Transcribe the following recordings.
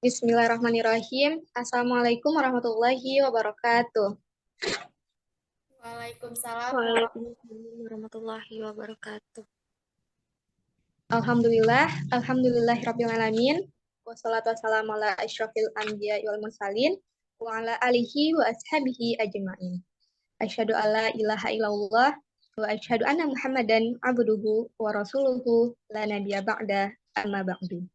Bismillahirrahmanirrahim. Assalamualaikum warahmatullahi wabarakatuh. Waalaikumsalam Waalaikumsalam warahmatullahi wabarakatuh. Alhamdulillahirabbil alamin. Wassalatu wassalamu ala asyrofil anbiya wal mursalin wa ala alihi wa ashabihi ajmain. Asyhadu alla ilaha illallah wa asyhadu anna Muhammadan abduhu wa rasuluhu la nabiyya ba'da amma ba'du.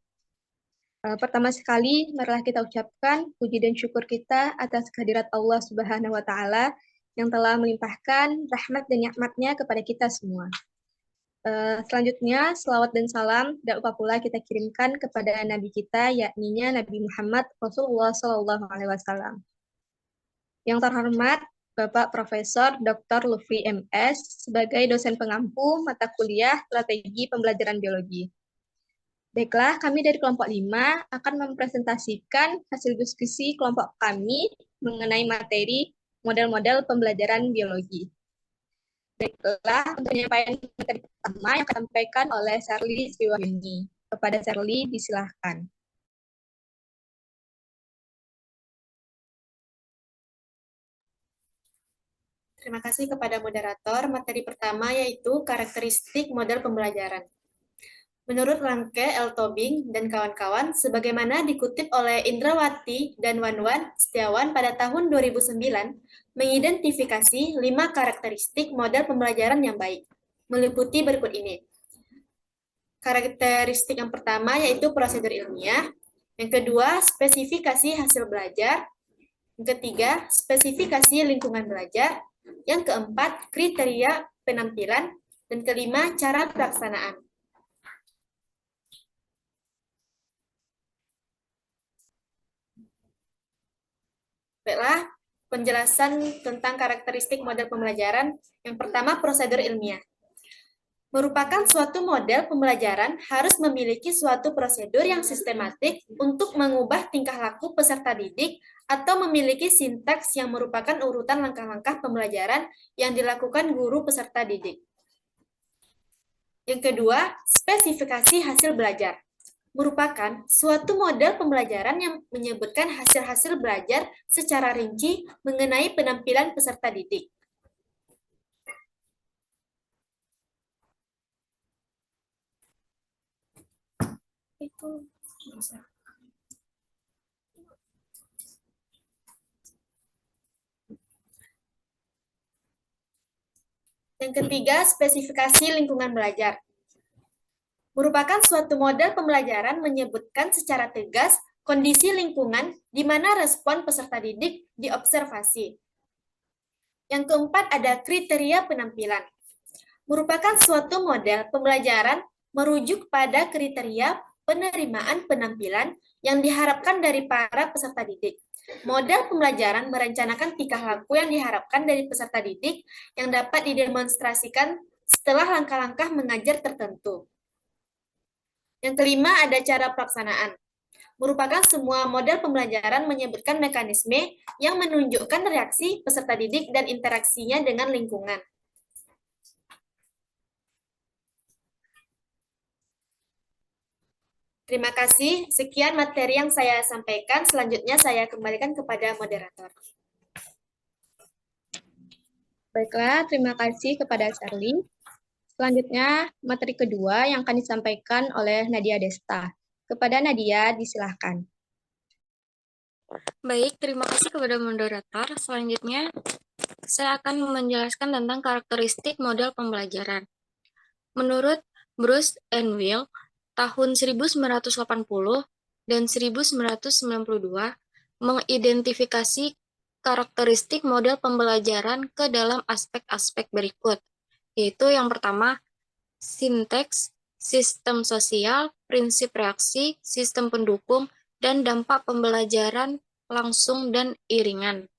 Pertama sekali, marilah kita ucapkan puji dan syukur kita atas kehadirat Allah Subhanahu wa Ta'ala yang telah melimpahkan rahmat dan nikmatnya kepada kita semua. Selanjutnya, selawat dan salam tidak lupa pula kita kirimkan kepada Nabi kita, yakni Nabi Muhammad Rasulullah Sallallahu Alaihi Wasallam. Yang terhormat, Bapak Profesor Dr. Lufri MS sebagai dosen pengampu mata kuliah Strategi Pembelajaran Biologi. Baiklah, kami dari kelompok 5 akan mempresentasikan hasil diskusi kelompok kami mengenai materi model-model pembelajaran biologi. Baiklah, untuk penyampaian materi pertama yang akan disampaikan oleh Sherly Sriwahyuni. Kepada Sherly, disilahkan. Terima kasih kepada moderator. Materi pertama yaitu karakteristik model pembelajaran. Menurut Ranke, L. Tobing, dan kawan-kawan, sebagaimana dikutip oleh Indrawati dan Wanwan Setiawan pada tahun 2009, mengidentifikasi 5 karakteristik model pembelajaran yang baik, meliputi berikut ini. Karakteristik yang pertama yaitu prosedur ilmiah, yang kedua spesifikasi hasil belajar, yang ketiga spesifikasi lingkungan belajar, yang keempat kriteria penampilan, dan kelima cara pelaksanaan. Baiklah, penjelasan tentang karakteristik model pembelajaran. Yang pertama, prosedur ilmiah. Merupakan suatu model pembelajaran harus memiliki suatu prosedur yang sistematik untuk mengubah tingkah laku peserta didik atau memiliki sintaks yang merupakan urutan langkah-langkah pembelajaran yang dilakukan guru peserta didik. Yang kedua, spesifikasi hasil belajar. Merupakan suatu model pembelajaran yang menyebutkan hasil-hasil belajar secara rinci mengenai penampilan peserta didik. Yang ketiga, spesifikasi lingkungan belajar. Merupakan suatu model pembelajaran menyebutkan secara tegas kondisi lingkungan di mana respon peserta didik diobservasi. Yang keempat, ada kriteria penampilan. Merupakan suatu model pembelajaran merujuk pada kriteria penerimaan penampilan yang diharapkan dari para peserta didik. Model pembelajaran merencanakan tingkah laku yang diharapkan dari peserta didik yang dapat didemonstrasikan setelah langkah-langkah mengajar tertentu. Yang kelima, ada cara pelaksanaan. Merupakan semua model pembelajaran menyebutkan mekanisme yang menunjukkan reaksi peserta didik dan interaksinya dengan lingkungan. Terima kasih. Sekian materi yang saya sampaikan. Selanjutnya saya kembalikan kepada moderator. Baiklah, terima kasih kepada Sherly. Selanjutnya, materi kedua yang akan disampaikan oleh Nadia Desta. Kepada Nadia, disilahkan. Baik, terima kasih kepada moderator. Selanjutnya, saya akan menjelaskan tentang karakteristik model pembelajaran. Menurut Bruce and Will, tahun 1980 dan 1992 mengidentifikasi karakteristik model pembelajaran ke dalam aspek-aspek berikut, yaitu yang pertama, sinteks, sistem sosial, prinsip reaksi, sistem pendukung, dan dampak pembelajaran langsung dan iringan.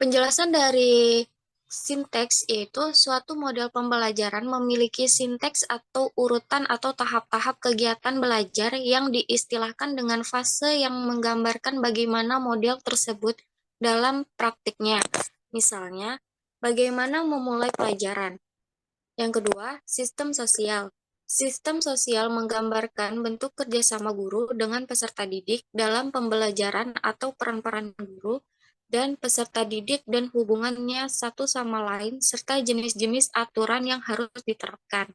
Penjelasan dari sinteks yaitu suatu model pembelajaran memiliki sinteks atau urutan atau tahap-tahap kegiatan belajar yang diistilahkan dengan fase yang menggambarkan bagaimana model tersebut dalam praktiknya. Misalnya, bagaimana memulai pelajaran. Yang kedua, sistem sosial. Sistem sosial menggambarkan bentuk kerjasama guru dengan peserta didik dalam pembelajaran atau peran-peran guru dan peserta didik dan hubungannya satu sama lain, serta jenis-jenis aturan yang harus diterapkan.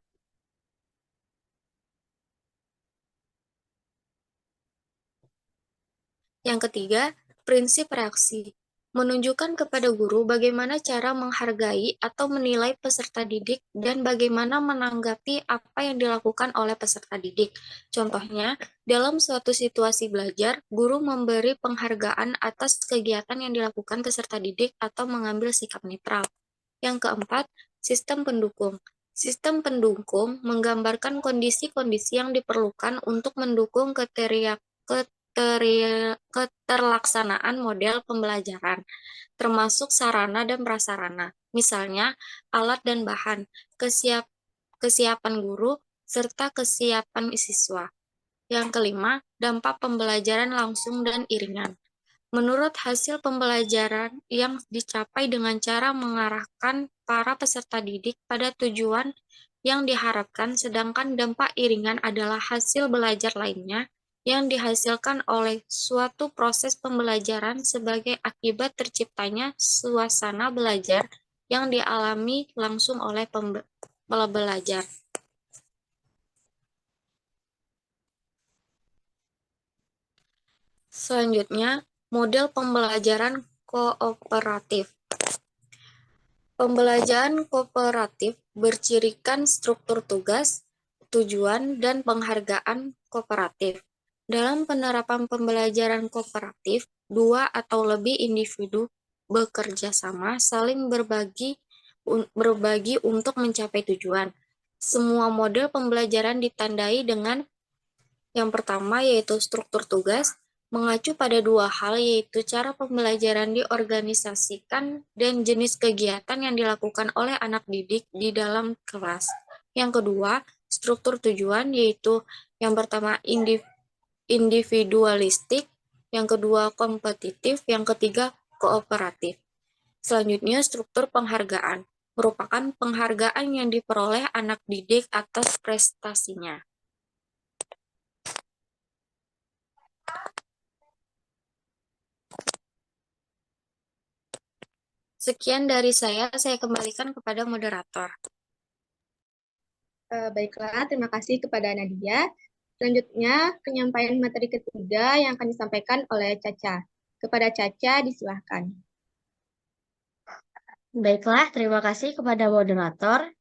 Yang ketiga, prinsip reaksi. Menunjukkan kepada guru bagaimana cara menghargai atau menilai peserta didik dan bagaimana menanggapi apa yang dilakukan oleh peserta didik. Contohnya, dalam suatu situasi belajar, guru memberi penghargaan atas kegiatan yang dilakukan peserta didik atau mengambil sikap netral. Yang keempat, sistem pendukung. Sistem pendukung menggambarkan kondisi-kondisi yang diperlukan untuk mendukung keterlaksanaan model pembelajaran, termasuk sarana dan prasarana, misalnya alat dan bahan, kesiapan guru, serta kesiapan siswa. Yang kelima, dampak pembelajaran langsung dan iringan. Menurut hasil pembelajaran yang dicapai dengan cara mengarahkan para peserta didik pada tujuan yang diharapkan, sedangkan dampak iringan adalah hasil belajar lainnya yang dihasilkan oleh suatu proses pembelajaran sebagai akibat terciptanya suasana belajar yang dialami langsung oleh pembelajar. Selanjutnya, model pembelajaran kooperatif. Pembelajaran kooperatif bercirikan struktur tugas, tujuan, dan penghargaan kooperatif. Dalam penerapan pembelajaran kooperatif, dua atau lebih individu bekerja sama, saling berbagi untuk mencapai tujuan. Semua model pembelajaran ditandai dengan yang pertama yaitu struktur tugas, mengacu pada dua hal yaitu cara pembelajaran diorganisasikan dan jenis kegiatan yang dilakukan oleh anak didik di dalam kelas. Yang kedua, struktur tujuan yaitu yang pertama individualistik, yang kedua kompetitif, yang ketiga kooperatif. Selanjutnya, struktur penghargaan merupakan penghargaan yang diperoleh anak didik atas prestasinya. Sekian dari saya kembalikan kepada moderator. Baiklah, terima kasih kepada Nadia. Selanjutnya, penyampaian materi ketiga yang akan disampaikan oleh Caca. Kepada Caca, disilahkan. Baiklah, terima kasih kepada moderator.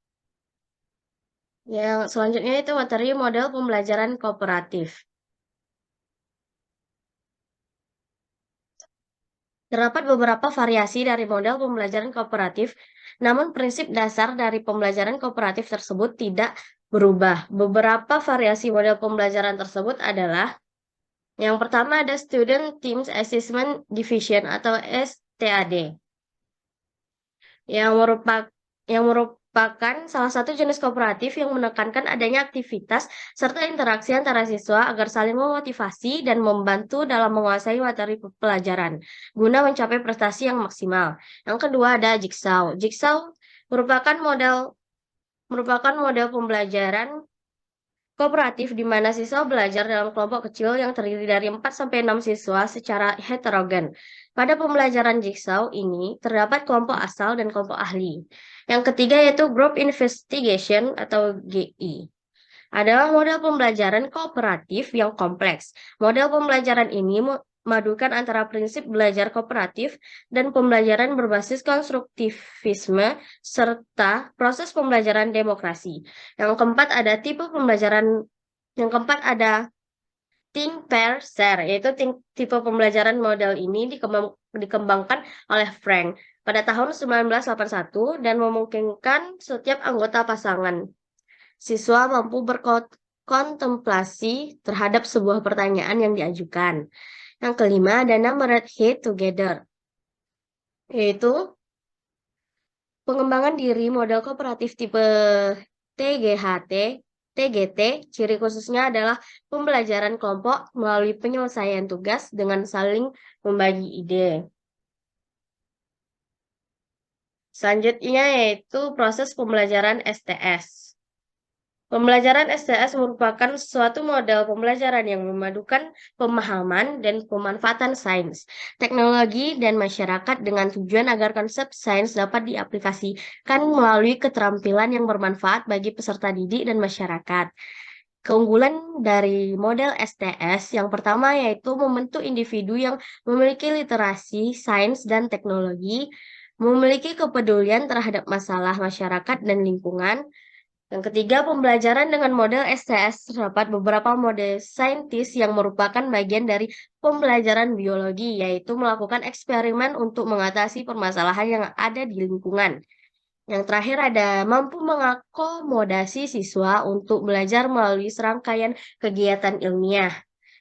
Yang selanjutnya itu materi model pembelajaran kooperatif. Terdapat beberapa variasi dari model pembelajaran kooperatif, namun prinsip dasar dari pembelajaran kooperatif tersebut tidak berubah. Beberapa variasi model pembelajaran tersebut adalah yang pertama ada Student Teams Assessment Division atau STAD, yang merupakan salah satu jenis kooperatif yang menekankan adanya aktivitas serta interaksi antara siswa agar saling memotivasi dan membantu dalam menguasai materi pelajaran guna mencapai prestasi yang maksimal. Yang kedua ada Jigsaw. Jigsaw merupakan model pembelajaran kooperatif di mana siswa belajar dalam kelompok kecil yang terdiri dari 4-6 siswa secara heterogen. Pada pembelajaran Jigsaw ini, terdapat kelompok asal dan kelompok ahli. Yang ketiga yaitu Group Investigation atau GI. Adalah model pembelajaran kooperatif yang kompleks. Model pembelajaran ini memadukan antara prinsip belajar kooperatif dan pembelajaran berbasis konstruktivisme serta proses pembelajaran demokrasi. Yang keempat ada think, pair, share, yaitu tipe pembelajaran model ini dikembangkan oleh Frank pada tahun 1981 dan memungkinkan setiap anggota pasangan siswa mampu berkontemplasi terhadap sebuah pertanyaan yang diajukan. Yang kelima ada Numbered Head Together, yaitu pengembangan diri model kooperatif tipe TGT, ciri khususnya adalah pembelajaran kelompok melalui penyelesaian tugas dengan saling membagi ide. Selanjutnya yaitu proses pembelajaran STS. Pembelajaran STS merupakan suatu model pembelajaran yang memadukan pemahaman dan pemanfaatan sains, teknologi, dan masyarakat dengan tujuan agar konsep sains dapat diaplikasikan melalui keterampilan yang bermanfaat bagi peserta didik dan masyarakat. Keunggulan dari model STS yang pertama yaitu membentuk individu yang memiliki literasi, sains, dan teknologi, memiliki kepedulian terhadap masalah masyarakat dan lingkungan. Yang ketiga, pembelajaran dengan model STS terdapat beberapa model saintis yang merupakan bagian dari pembelajaran biologi, yaitu melakukan eksperimen untuk mengatasi permasalahan yang ada di lingkungan. Yang terakhir ada mampu mengakomodasi siswa untuk belajar melalui serangkaian kegiatan ilmiah.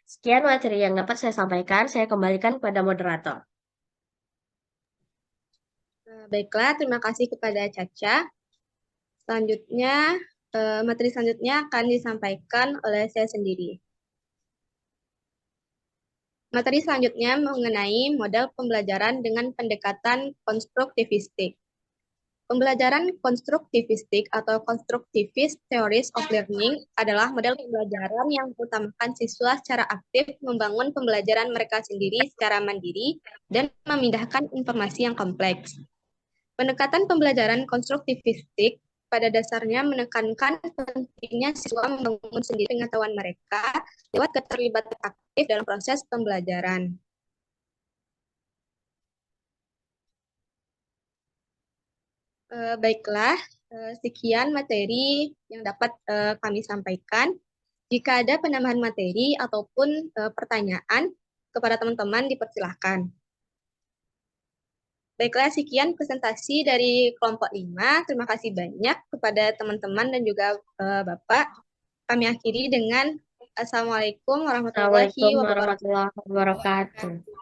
Sekian materi yang dapat saya sampaikan, saya kembalikan kepada moderator. Baiklah, terima kasih kepada Caca. Selanjutnya, materi selanjutnya akan disampaikan oleh saya sendiri. Materi selanjutnya mengenai model pembelajaran dengan pendekatan konstruktivistik. Pembelajaran konstruktivistik atau Constructivist Theories of Learning adalah model pembelajaran yang mengutamakan siswa secara aktif membangun pembelajaran mereka sendiri secara mandiri dan memindahkan informasi yang kompleks. Pendekatan pembelajaran konstruktivistik pada dasarnya menekankan pentingnya siswa membangun sendiri pengetahuan mereka lewat keterlibatan aktif dalam proses pembelajaran. Baiklah, sekian materi yang dapat kami sampaikan. Jika ada penambahan materi ataupun pertanyaan kepada teman-teman, dipersilahkan. Baiklah, sekian presentasi dari kelompok 5. Terima kasih banyak kepada teman-teman dan juga Bapak. Kami akhiri dengan Assalamualaikum warahmatullahi Assalamualaikum wabarakatuh. warahmatullahi wabarakatuh.